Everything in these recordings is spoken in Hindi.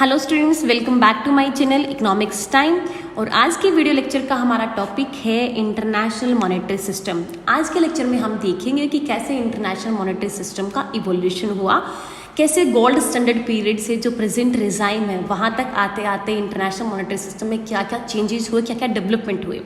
Hello students, welcome back to my channel economics time. और आज के वीडियो लेक्चर का हमारा टॉपिक है इंटरनेशनल मॉनेटरी सिस्टम। आज के लेक्चर में हम देखेंगे कि कैसे इंटरनेशनल मॉनेटरी सिस्टम का इवोल्यूशन हुआ, कैसे गोल्ड स्टैंडर्ड पीरियड से जो प्रेजेंट रिजाइम है वहाँ तक आते आते इंटरनेशनल मॉनेटरी सिस्टम में क्या क्या चेंजेस हुए, क्या क्या डेवलपमेंट हुए।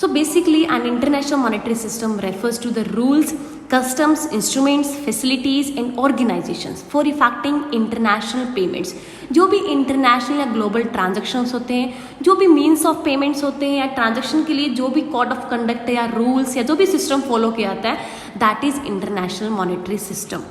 So basically an international monetary system refers to the rules, customs, instruments, facilities and organizations for effecting international payments। जो भी इंटरनेशनल या ग्लोबल ट्रांजैक्शंस होते हैं, जो भी मीन्स ऑफ पेमेंट्स होते हैं या ट्रांजैक्शन के लिए जो भी कोड ऑफ कंडक्ट या रूल्स या जो भी सिस्टम फॉलो किया जाता है, that is international monetary system.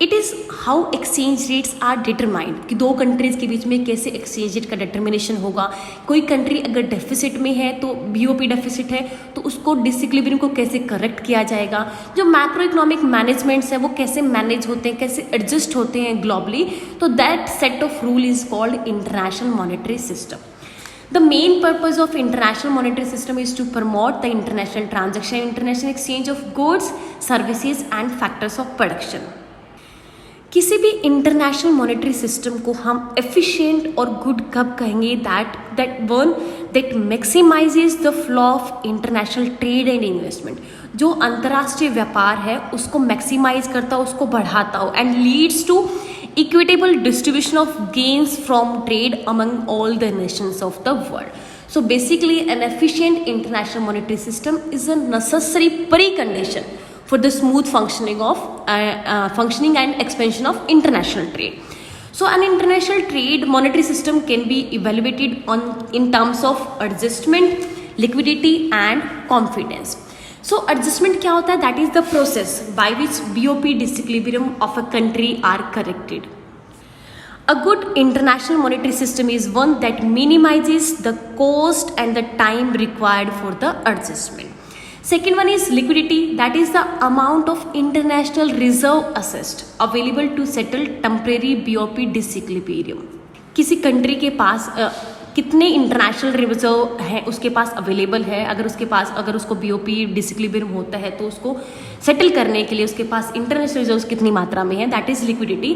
It is how exchange rates are determined कि दो कंट्रीज के बीच में कैसे एक्सचेंज रेट का डिटर्मिनेशन होगा। कोई कंट्री अगर डेफिसिट में है तो बीओपी डेफिसिट है तो उसको डिसइक्विलिब्रियम को कैसे करेक्ट किया जाएगा। जो मैक्रो इकोनॉमिक मैनेजमेंट्स है वो कैसे मैनेज होते हैं, कैसे एडजस्ट होते हैं ग्लोबली। तो that set of rule is called international monetary system. The main purpose of international monetary system is to promote the international transaction, international exchange of goods, services and factors of production। किसी भी इंटरनेशनल मॉनेटरी सिस्टम को हम एफिशिएंट और गुड कब कहेंगे? That maximizes the flow of international trade and investment. जो अंतर्राष्ट्रीय व्यापार है उसको मैक्सिमाइज करता हो, उसको बढ़ाता हो, and leads to equitable distribution of gains from trade among all the nations of the world. So basically an efficient international monetary system is a necessary precondition for the smooth functioning and expansion of international trade. So an international trade monetary system can be evaluated in terms of adjustment, liquidity and confidence. So adjustment क्या होता है? That is the process by which BOP disequilibrium of a country are corrected. A good international monetary system is one that minimizes the cost and the time required for the adjustment. Second one is liquidity, that is the amount of international reserve assessed available to settle temporary BOP disequilibrium। किसी कंट्री के पास कितने इंटरनेशनल रिजर्व है उसके पास अवेलेबल है। अगर उसको बीओपी डिसइक्विलिब्रियम होता है तो उसको सेटल करने के लिए उसके पास इंटरनेशनल रिजर्व्स कितनी मात्रा में है, that is liquidity.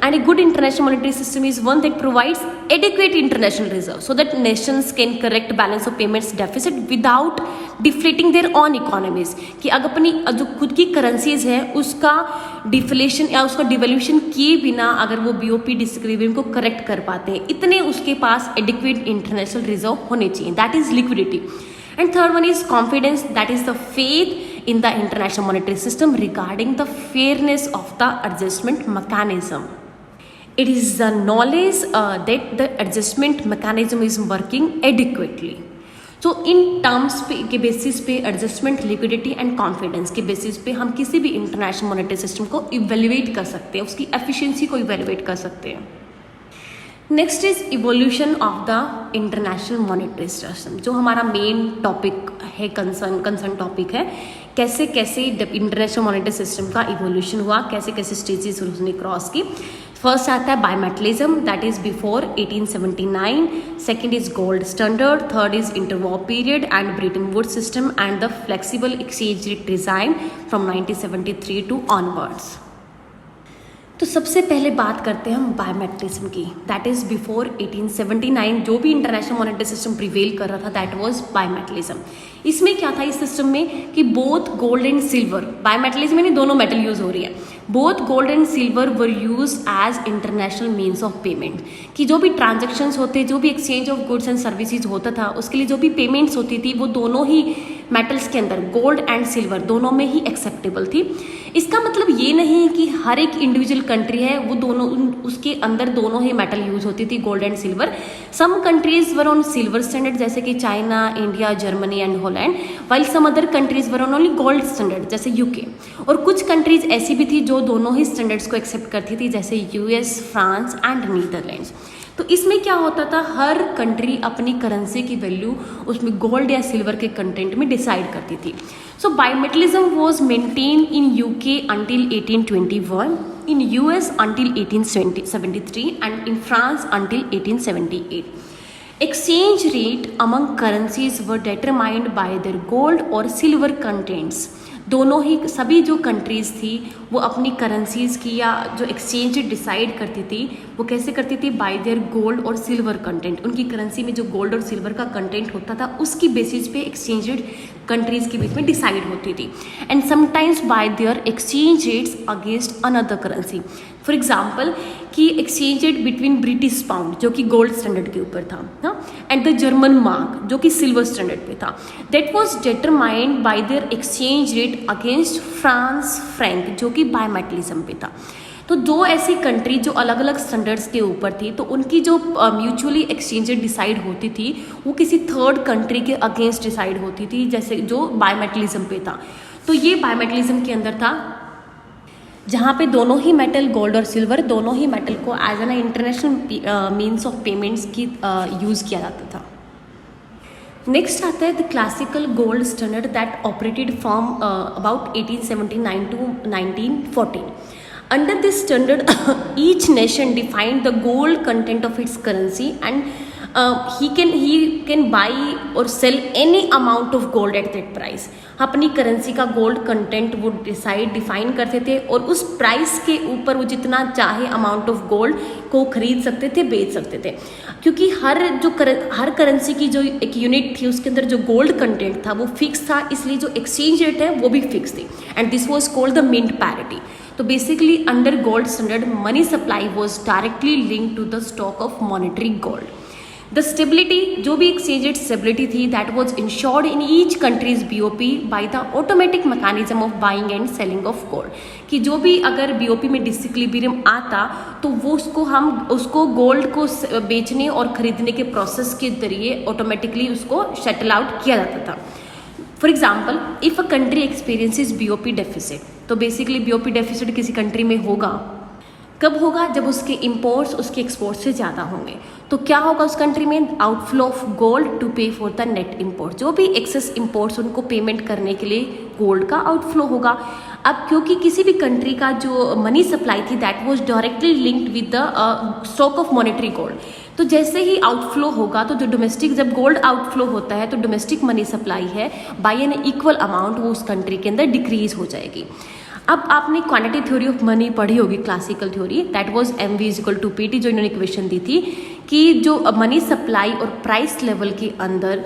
And a good international monetary system is one that provides adequate international reserve so that nations can correct balance of payments deficit without deflating their own economies. कि अगर अपनी जो खुद की करेंसीज है उसका डिफ्लेशन या उसका डिवैल्यूएशन किए बिना अगर वो बीओपी डिसइक्विलिब्रियम को करेक्ट कर पाते हैं, इतने उसके पास एडिक्वेट इंटरनेशनल रिजर्व होने चाहिए, that is liquidity. And third one is confidence, that is the faith in the international monetary system regarding the fairness of the adjustment mechanism. It is the knowledge that the adjustment mechanism is working adequately. So in terms के बेसिस पे एडजस्टमेंट, लिक्विडिटी एंड कॉन्फिडेंस के बेसिस पे हम किसी भी इंटरनेशनल मॉनेटरी सिस्टम को इवेल्युएट कर सकते हैं, उसकी एफिशिएंसी को इवेल्युएट कर सकते हैं। Next is evolution of the international monetary system, जो हमारा मेन टॉपिक है, कंसर्न टॉपिक है। कैसे कैसे इंटरनेशनल मॉनेटरी सिस्टम का इवोल्यूशन हुआ, कैसे कैसे स्टेजेस उसने क्रॉस की। फर्स्ट आता है bimetallism, that is before 1879। Second is gold standard. Third is interwar period and Bretton Woods system and the flexible exchange rate design from 1973 to onwards. तो सबसे पहले बात करते हैं हम बायमेट्रिज्म की, दैट इज बिफोर 1879। जो भी इंटरनेशनल मॉनेटरी सिस्टम प्रिवेल कर रहा था दैट वाज बायमेटलिज्म। इसमें क्या था इस सिस्टम में कि both gold and silver, bimetallism में नहीं दोनों मेटल यूज हो रही है, both gold and silver were use as international means of payment. कि जो भी ट्रांजेक्शन्स होते, जो भी exchange of goods and services होता था उसके लिए जो भी पेमेंट्स होती थी वो दोनों ही मेटल्स के अंदर, गोल्ड एंड सिल्वर दोनों में ही एक्सेप्टेबल थी। इसका मतलब ये नहीं कि हर एक इंडिविजुअल कंट्री है वो दोनों उसके अंदर दोनों ही मेटल यूज होती थी, gold and silver. Some countries were on silver standard जैसे कि China, India, Germany and Holland, while some other countries were on only gold standard जैसे यूके। और कुछ कंट्रीज ऐसी भी थी जो दोनों ही स्टैंडर्ड्स को एक्सेप्ट करती थी जैसे यूएस, फ्रांस एंड नीदरलैंड्स। तो इसमें क्या होता था, हर कंट्री अपनी करेंसी की वैल्यू उसमें गोल्ड या सिल्वर के कंटेंट में डिसाइड करती थी। So bimetallism was maintain in UK until 1821, in US until 1873 and in France until 1878। Exchange rate among currencies were determined by their gold or silver contents. दोनों ही सभी जो कंट्रीज़ थी वो अपनी करेंसीज़ की या जो एक्सचेंज डिसाइड करती थी वो कैसे करती थी, बाय देयर गोल्ड और सिल्वर कंटेंट। उनकी करेंसी में जो गोल्ड और सिल्वर का कंटेंट होता था उसकी बेसिस पे एक्सचेंज कंट्रीज़ के बीच में डिसाइड होती थी, and sometimes by their exchange rates against another currency. For example कि exchange rate between British pound जो कि गोल्ड स्टैंडर्ड के ऊपर था एंड द जर्मन मार्क जो कि सिल्वर स्टैंडर्ड पे था, that was determined by their exchange rate against France Frank जो कि बायमेटलिज्म पे था। तो दो ऐसी कंट्री जो अलग अलग स्टैंडर्ड्स के ऊपर थी, तो उनकी जो म्यूचुअली एक्सचेंज रेट डिसाइड होती थी वो किसी थर्ड कंट्री के अगेंस्ट डिसाइड होती थी, जैसे जो बायमेटलिज्म पे था। तो ये बायमेटलिज्म के अंदर था जहाँ पे दोनों ही मेटल गोल्ड और सिल्वर दोनों ही मेटल को as an international means of payments की यूज़ किया जाता था। नेक्स्ट आता है the classical gold standard that operated from about 1879 to 1914। Under this standard, each nation defined the gold content of its currency, and he can buy or sell any amount of gold at that price. अपनी करेंसी का गोल्ड कंटेंट वो डिफाइन करते थे और उस प्राइस के ऊपर वो जितना चाहे अमाउंट ऑफ गोल्ड को खरीद सकते थे, बेच सकते थे, क्योंकि हर करेंसी की जो एक यूनिट थी उसके अंदर जो गोल्ड कंटेंट था वो फिक्स था, इसलिए जो एक्सचेंज रेट है वो भी फिक्स थी, and this was called the mint parity. तो basically under gold standard money supply was directly linked to the stock of monetary gold. The stability जो भी एक्सचेंज रेट स्टेबिलिटी थी that was ensured in each countries BOP by the automatic mechanism of buying and selling of gold, कि जो भी अगर बीओपी में डिसइक्विलिब्रियम आता तो वो उसको गोल्ड को बेचने और खरीदने के प्रोसेस के जरिए ऑटोमेटिकली उसको शटल आउट किया जाता था। For example if a country experiences BOP deficit, तो बेसिकली बीओपी डेफिसिट किसी कंट्री में होगा, कब होगा, जब उसके इंपोर्ट्स उसके एक्सपोर्ट से ज़्यादा होंगे। तो क्या होगा उस कंट्री में, आउटफ्लो ऑफ गोल्ड टू पे फॉर द नेट इंपोर्ट, जो भी एक्सेस इंपोर्ट्स उनको पेमेंट करने के लिए गोल्ड का आउटफ्लो होगा। अब क्योंकि किसी भी कंट्री का जो मनी सप्लाई थी that was directly linked with the stock of monetary gold, तो जैसे ही आउटफ्लो होगा तो जो डोमेस्टिक जब गोल्ड आउटफ्लो होता है तो डोमेस्टिक मनी सप्लाई है बाय एन इक्वल अमाउंट वो उस कंट्री के अंदर डिक्रीज हो जाएगी। अब आपने क्वांटिटी थ्योरी ऑफ मनी पढ़ी होगी, classical theory, that was MV equal to PT, जो इन्होंने इक्वेशन दी थी कि जो मनी सप्लाई और प्राइस लेवल के अंदर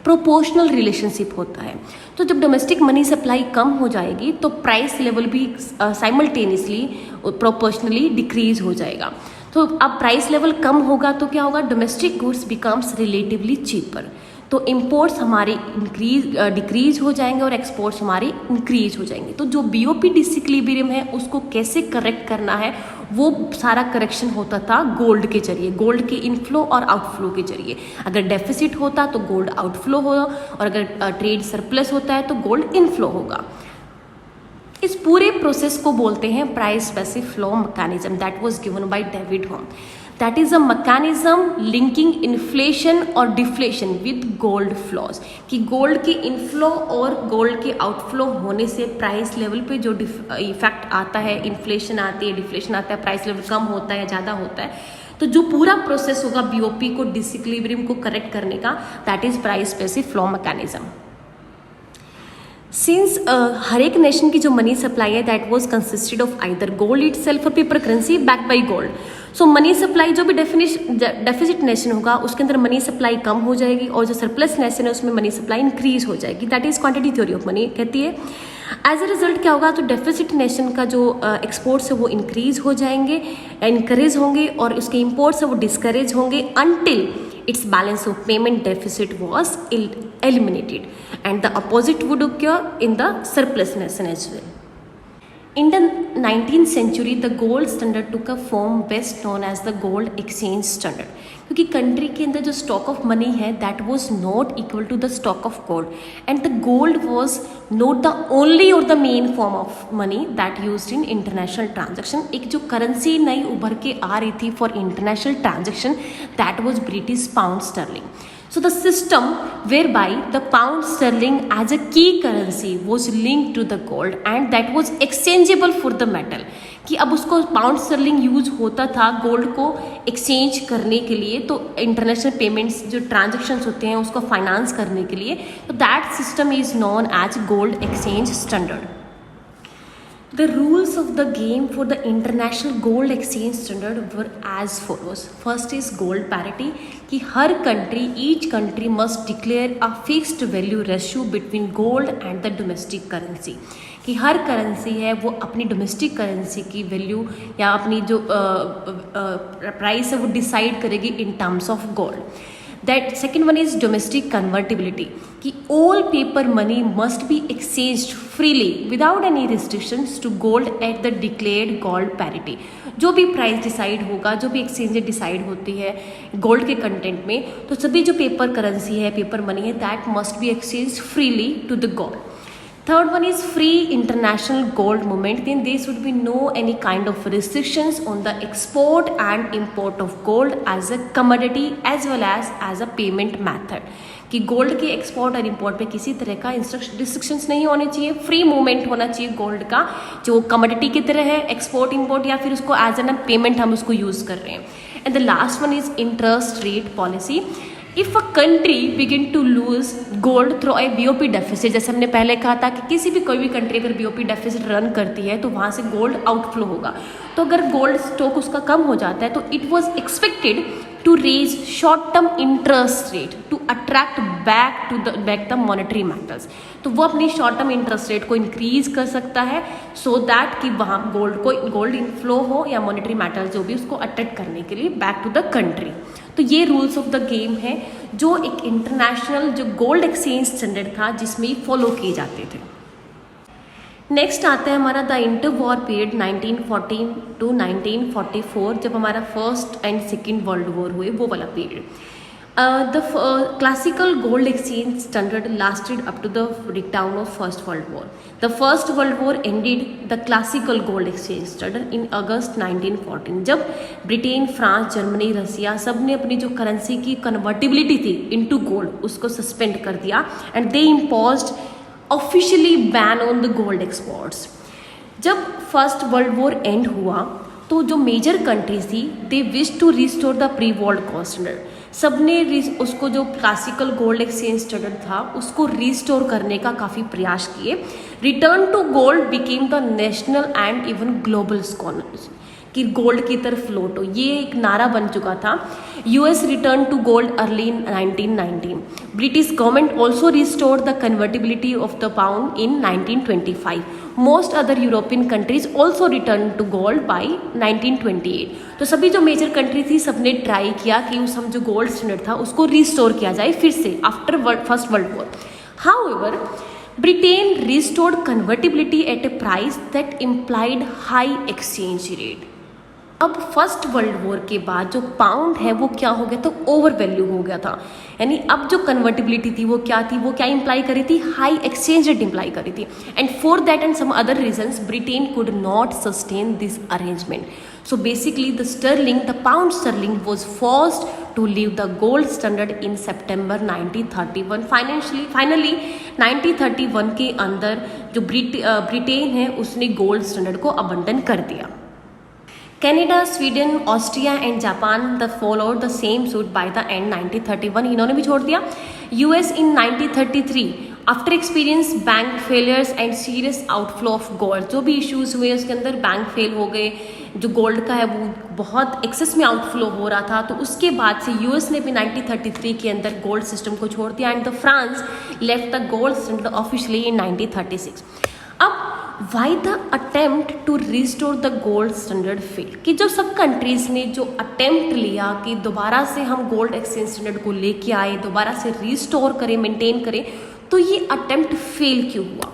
प्रोपोर्शनल रिलेशनशिप होता है। तो जब डोमेस्टिक मनी सप्लाई कम हो जाएगी तो प्राइस लेवल भी साइमल्टेनियसली प्रोपोर्शनली डिक्रीज हो जाएगा। तो अब प्राइस लेवल कम होगा तो क्या होगा, domestic goods becomes relatively cheaper, तो इम्पोर्ट्स हमारे डिक्रीज हो जाएंगे और एक्सपोर्ट्स हमारे इंक्रीज हो जाएंगे। तो जो बीओपी डिसइक्विलिब्रियम है उसको कैसे करेक्ट करना है वो सारा करेक्शन होता था गोल्ड के जरिए, गोल्ड के इनफ्लो और आउटफ्लो के जरिए। अगर डेफिसिट होता तो गोल्ड आउटफ्लो होगा और अगर ट्रेड सरप्लस होता है तो गोल्ड इनफ्लो होगा। इस पूरे प्रोसेस को बोलते हैं price specific flow mechanism, that was given by David home. That is a mechanism linking inflation और डिफ्लेशन विद गोल्ड फ्लॉज, कि गोल्ड के इनफ्लो और गोल्ड के आउटफ्लो होने से प्राइस लेवल पे जो इफेक्ट आता है, इन्फ्लेशन आती है, डिफ्लेशन आता है, प्राइस लेवल कम होता है, ज़्यादा होता है, तो जो पूरा प्रोसेस होगा बीओपी को डिसइक्विलिब्रियम को करेक्ट करने का, that is price specific flow mechanism. Since हर एक नेशन की जो मनी सप्लाई है that was consisted of either gold itself और paper currency backed by gold. So money supply जो भी डेफिसिट नेशन होगा उसके अंदर मनी सप्लाई कम हो जाएगी और जो सरप्लस नेशन है उसमें मनी सप्लाई इंक्रीज हो जाएगी, that is quantity theory of money कहती है। एज ए रिजल्ट क्या होगा, तो डेफिसिट नेशन का जो एक्सपोर्ट्स है वो इंक्रीज हो जाएंगे, इनकरेज होंगे, और उसके इम्पोर्ट्स है वो डिस्करेज होंगे until its balance of payment deficit was eliminated, and the opposite would occur in the surplus nation as well. In the 19th century, the gold standard took a form best known as the gold exchange standard, क्योंकि कंट्री के अंदर जो स्टॉक ऑफ मनी है that was not equal to the stock of gold, and the gold was not the only और the main form of money that used in international transaction. एक जो करेंसी नई उभर के आ रही थी for international transaction that was British pound sterling. So the system whereby the pound sterling as a key currency was linked to the gold and that was exchangeable for the metal, कि अब उसको पाउंड स्टर्लिंग यूज होता था गोल्ड को एक्सचेंज करने के लिए, तो इंटरनेशनल पेमेंट्स जो ट्रांजेक्शन्स होते हैं उसको फाइनेंस करने के लिए, तो that system is known as gold exchange standard. The rules of the game for the international gold exchange standard were as follows. First is gold parity, कि हर country, each country must declare a fixed value ratio between gold and the domestic currency, कि हर करेंसी है वो अपनी डोमेस्टिक करेंसी की वैल्यू या अपनी जो प्राइस है वो डिसाइड करेगी in terms of gold. That second one is domestic convertibility, कि all paper money must be exchanged freely without any restrictions to gold at the declared gold parity. जो भी प्राइस डिसाइड होगा, जो भी एक्सचेंज डिसाइड होती है गोल्ड के कंटेंट में, तो सभी जो पेपर करेंसी है, पेपर मनी है, that must be exchange freely to the gold. Third one is free international gold movement. Then there should be no any kind of restrictions on the export and import of gold as a commodity as well as a payment method. कि गोल्ड के एक्सपोर्ट और इंपोर्ट पे किसी तरह का रिस्ट्रिक्शंस नहीं होने चाहिए, फ्री मूवमेंट होना चाहिए गोल्ड का, जो कमोडिटी की तरह है, एक्सपोर्ट इंपोर्ट या फिर उसको एज एन पेमेंट हम उसको यूज़ कर रहे हैं। And the last one is interest rate policy. If a country begin to lose gold through a BOP deficit, जैसे हमने पहले कहा था कि किसी भी कोई भी कंट्री अगर बीओपी डेफिसिट रन करती है तो वहाँ से गोल्ड आउटफ्लो होगा, तो अगर गोल्ड स्टॉक उसका कम हो जाता है तो it was expected to raise short term interest rate to attract back the monetary matters, तो वो अपनी शॉर्ट टर्म इंटरेस्ट रेट को इंक्रीज कर सकता है सो दैट कि वहाँ गोल्ड इनफ्लो हो या मॉनेटरी मैटर जो भी उसको अट्रैक्ट करने के लिए बैक टू द कंट्री। तो ये रूल्स ऑफ द गेम है जो एक इंटरनेशनल जो गोल्ड एक्सचेंज स्टैंडर्ड था जिसमें फॉलो किए जाते थे। नेक्स्ट आता है हमारा the inter war period 1914 to 1944, जब हमारा first and second world war हुए, वो वाला period. The classical gold exchange standard lasted up to the breakdown of First World War. The First World War ended the classical gold exchange standard in August 1914. जब ब्रिटेन, फ्रांस, जर्मनी, रसिया सब ने अपनी जो करेंसी की कन्वर्टिबिलिटी थी इनटू गोल्ड उसको सस्पेंड कर दिया and they imposed officially ban on the gold exports. जब फर्स्ट वर्ल्ड वॉर एंड हुआ तो जो मेजर कंट्रीज थी they wish to restore the pre world gold standard, सबने उसको जो क्लासिकल गोल्ड एक्सचेंज स्टैंडर्ड था उसको रिस्टोर करने का काफ़ी प्रयास किए। Return to gold became the national and even global scholars, कि गोल्ड की तरफ फ्लोट हो, ये एक नारा बन चुका था। US return to gold early in 1919। British government also restored the convertibility of the pound in 1925। Most other European countries also return to gold by 1928। तो सभी जो मेजर कंट्री थी सबने ट्राई किया कि उस हम जो गोल्ड स्टैंडर्ड था उसको रिस्टोर किया जाए फिर से after first world war. However Britain restored convertibility at a price that implied high exchange rate. अब फर्स्ट वर्ल्ड वॉर के बाद जो पाउंड है वो क्या हो गया, तो ओवर वैल्यू हो गया था, यानी अब जो कन्वर्टिबिलिटी थी वो क्या इंप्लाई करी थी, हाई एक्सचेंज रेट इंप्लाई करी थी। And for that and some other reasons Britain could not sustain this arrangement, so basically the pound sterling was forced to leave the gold standard in September 1931। Finally 1931 के अंदर जो ब्रिटेन है उसने गोल्ड स्टैंडर्ड को अबंडन कर दिया। Canada, Sweden, Austria and Japan the followed the same suit by the end 1931, इन्होंने भी छोड़ दिया। US in 1933 after experience bank failures and serious outflow of gold, जो भी इश्यूज हुए उसके अंदर बैंक फेल हो गए, जो गोल्ड का है वो बहुत एक्सेस में आउटफ्लो हो रहा था, तो उसके बाद से यूएस ने भी 1933 के अंदर गोल्ड सिस्टम को छोड़ दिया and the France left the gold standard officially in 1936। अब why the attempt to restore the gold standard fail, कि जो सब कंट्रीज ने जो अटेम्प्ट लिया कि दोबारा से हम गोल्ड एक्सचेंज स्टैंडर्ड को लेके आए, दोबारा से रिस्टोर करें, मेंटेन करें, तो ये अटेम्प्ट फेल क्यों हुआ?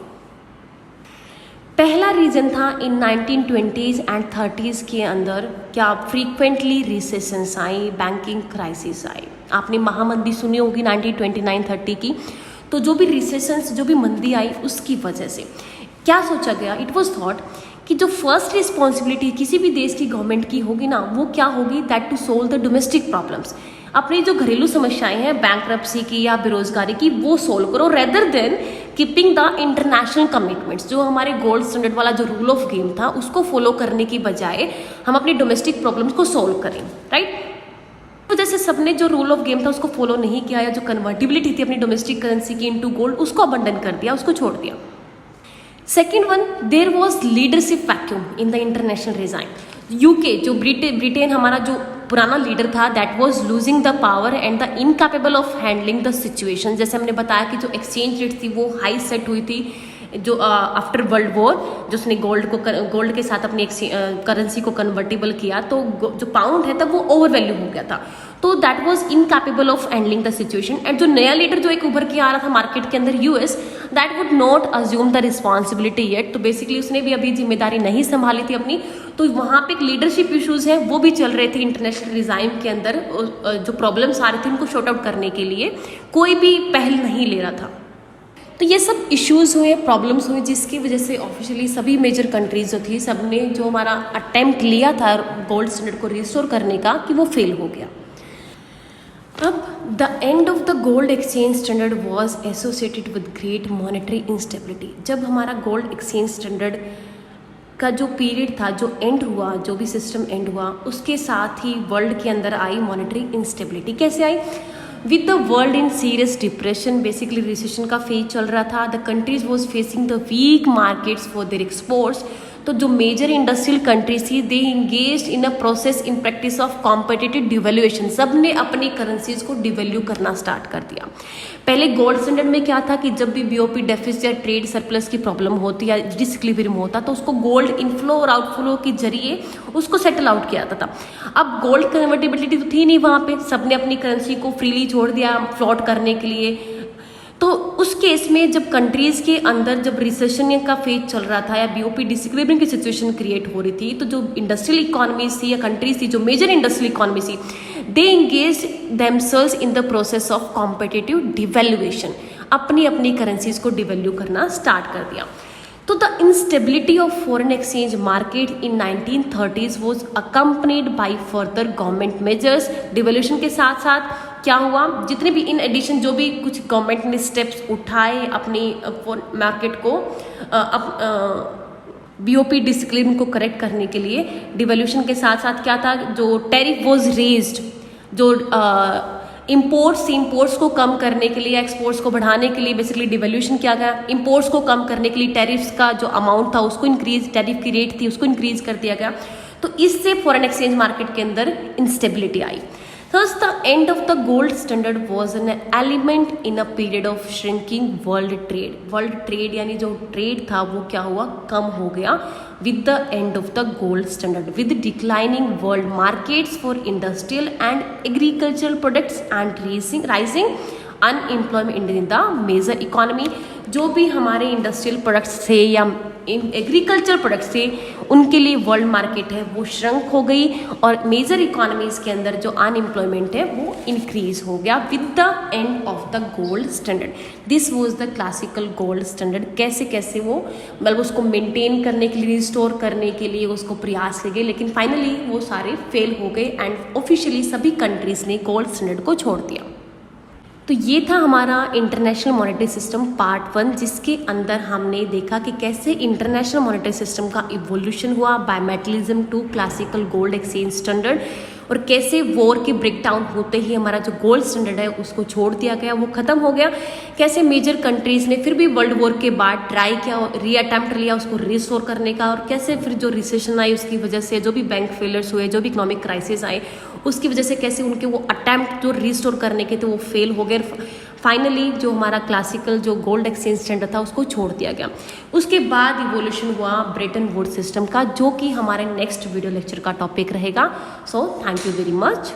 पहला रीजन था इन 1920s एंड 30s के अंदर क्या फ्रीक्वेंटली रिसेशंस आई, बैंकिंग क्राइसिस आई। आपने महामंदी सुनी होगी 1929-30 की, तो जो भी रिसेशंस, जो भी मंदी आई उसकी वजह से क्या सोचा गया, इट वॉज थॉट कि जो फर्स्ट रिस्पॉन्सिबिलिटी किसी भी देश की गवर्नमेंट की होगी ना, वो क्या होगी, that to solve the domestic problems. अपनी जो घरेलू समस्याएं हैं बैंकरप्सी की या बेरोजगारी की, वो सोल्व करो, rather than keeping the international commitments. जो हमारे गोल्ड स्टैंडर्ड वाला जो रूल ऑफ गेम था उसको फॉलो करने की बजाय हम अपनी डोमेस्टिक प्रॉब्लम्स को सोल्व करें, राइट। तो जैसे सबने जो रूल ऑफ गेम था उसको फॉलो नहीं किया, या जो कन्वर्टिबिलिटी थी अपनी डोमेस्टिक करेंसी की इनटू गोल्ड, उसको अबंडन कर दिया, उसको छोड़ दिया। Second one, there was leadership vacuum in the international design. UK जो ब्रिटेन हमारा जो पुराना लीडर था, that was losing the power and the incapable of handling the situation. जैसे हमने बताया कि जो एक्सचेंज रेट थी वो हाई सेट हुई थी जो आफ्टर वर्ल्ड वॉर, जो उसने गोल्ड के साथ अपनी करेंसी को कन्वर्टेबल किया, तो जो पाउंड है तब वो ओवर वैल्यू हो गया था। तो that was incapable of handling the situation. And जो नया लीडर जो एक उभर के आ रहा था मार्केट के अंदर, US, that would not assume the responsibility yet. तो बेसिकली उसने भी अभी जिम्मेदारी नहीं संभाली थी अपनी, तो वहाँ पे एक लीडरशिप इश्यूज है वो भी चल रहे थे इंटरनेशनल डिजाइन के अंदर। जो प्रॉब्लम्स आ रहे थे उनको शॉर्ट आउट करने के लिए कोई भी पहल नहीं ले रहा था। तो ये सब इश्यूज हुए, प्रॉब्लम्स हुए, जिसकी वजह से ऑफिशियली सभी मेजर कंट्रीज जो थी, सब ने जो हमारा अटेम्प्ट लिया था गोल्ड स्टैंडर्ड को रिस्टोर करने का, कि वो फेल हो गया। अब the end of the gold exchange standard was associated with great monetary instability. जब हमारा गोल्ड एक्सचेंज स्टैंडर्ड का जो पीरियड था, जो एंड हुआ, जो भी सिस्टम एंड हुआ, उसके साथ ही वर्ल्ड के अंदर आई मॉनेटरी इंस्टेबिलिटी। कैसे आई? With the world in serious depression, basically recession का फेज चल रहा था। The countries was facing the weak markets for their exports. तो जो मेजर इंडस्ट्रियल कंट्रीज थी, they engaged in a process in practice of competitive devaluation. सब ने अपनी करेंसीज को डिवैल्यू करना स्टार्ट कर दिया। पहले गोल्ड स्टैंडर्ड में क्या था कि जब भी बीओपी डेफिसिट या ट्रेड सरप्लस की प्रॉब्लम होती या डिसइक्विलिब्रियम होता, तो उसको गोल्ड इनफ्लो और आउटफ्लो के जरिए उसको सेटल आउट किया जाता था। अब गोल्ड कन्वर्टेबिलिटी तो थी नहीं वहाँ पे, सबने अपनी करेंसी को फ्रीली छोड़ दिया फ्लॉट करने के लिए। तो उस केस में जब कंट्रीज के अंदर जब रिसेशन का फेज चल रहा था या बीओपी डिसइक्विलिब्रियम की सिचुएशन क्रिएट हो रही थी, तो जो इंडस्ट्रियल इकोनॉमीज थी या कंट्रीज थी, जो मेजर इंडस्ट्रियल इकोनॉमी थी, they engage themselves in the process of competitive devaluation. अपनी अपनी करेंसीज को डिवैल्यू करना स्टार्ट कर दिया। तो the instability of foreign exchange market in 1930s was accompanied by further government measures. Devaluation के साथ साथ क्या हुआ, जितने भी इन एडिशन जो भी कुछ गवर्नमेंट ने स्टेप्स उठाए अपनी मार्केट को बीओपी डिसइक्विलिब्रियम को करेक्ट करने के लिए, डिवैल्यूएशन के साथ साथ क्या था, जो टैरिफ वॉज रेज्ड, जो इंपोर्ट्स को कम करने के लिए, एक्सपोर्ट्स को बढ़ाने के लिए बेसिकली डिवैल्यूएशन किया गया। इंपोर्ट्स को कम करने के लिए टैरिफ्स का जो अमाउंट था उसको इंक्रीज, टैरिफ की रेट थी उसको इंक्रीज कर दिया गया। तो इससे फॉरेन एक्सचेंज मार्केट के अंदर instability I. Thus, the end of the gold standard was an element in a period of shrinking world trade. World trade यानी जो ट्रेड था वो क्या हुआ, कम हो गया with the end of the gold standard, with declining world markets for industrial and agricultural products and rising unemployment in the major economy. जो भी हमारे इंडस्ट्रियल प्रोडक्ट्स थे या एग्रीकल्चर प्रोडक्ट्स थे, उनके लिए वर्ल्ड मार्केट है वो श्रंक हो गई, और मेजर इकोनॉमीज के अंदर जो अनएम्प्लॉयमेंट है वो इंक्रीज हो गया with the end of the gold standard. This was the classical gold standard. कैसे कैसे वो मतलब उसको मेंटेन करने के लिए, रिस्टोर करने के लिए उसको प्रयास किए गए, लेकिन फाइनली वो सारे फेल हो गए एंड ऑफिशियली सभी कंट्रीज ने गोल्ड स्टैंडर्ड को छोड़ दिया। तो ये था हमारा इंटरनेशनल मॉनेटरी सिस्टम पार्ट 1, जिसके अंदर हमने देखा कि कैसे इंटरनेशनल मॉनेटरी सिस्टम का इवोल्यूशन हुआ bimetallism to classical gold exchange standard, और कैसे वॉर के ब्रेकडाउन होते ही हमारा जो गोल्ड स्टैंडर्ड है उसको छोड़ दिया गया, वो खत्म हो गया। कैसे मेजर कंट्रीज ने फिर भी वर्ल्ड वॉर के बाद ट्राई किया, रीअटेम्प्ट लिया उसको रिस्टोर करने का, और कैसे फिर जो रिसेशन आई उसकी वजह से, जो भी बैंक फेलियर्स हुए, जो भी इकोनॉमिक क्राइसिस आए उसकी वजह से कैसे उनके वो अटेम्प्ट जो रिस्टोर करने के थे वो फेल हो गए। फाइनली जो हमारा क्लासिकल जो गोल्ड एक्सचेंज स्टैंडर्ड था उसको छोड़ दिया गया। उसके बाद इवोल्यूशन हुआ ब्रेटन वुड्स सिस्टम का, जो कि हमारे नेक्स्ट वीडियो लेक्चर का टॉपिक रहेगा। So thank you very much.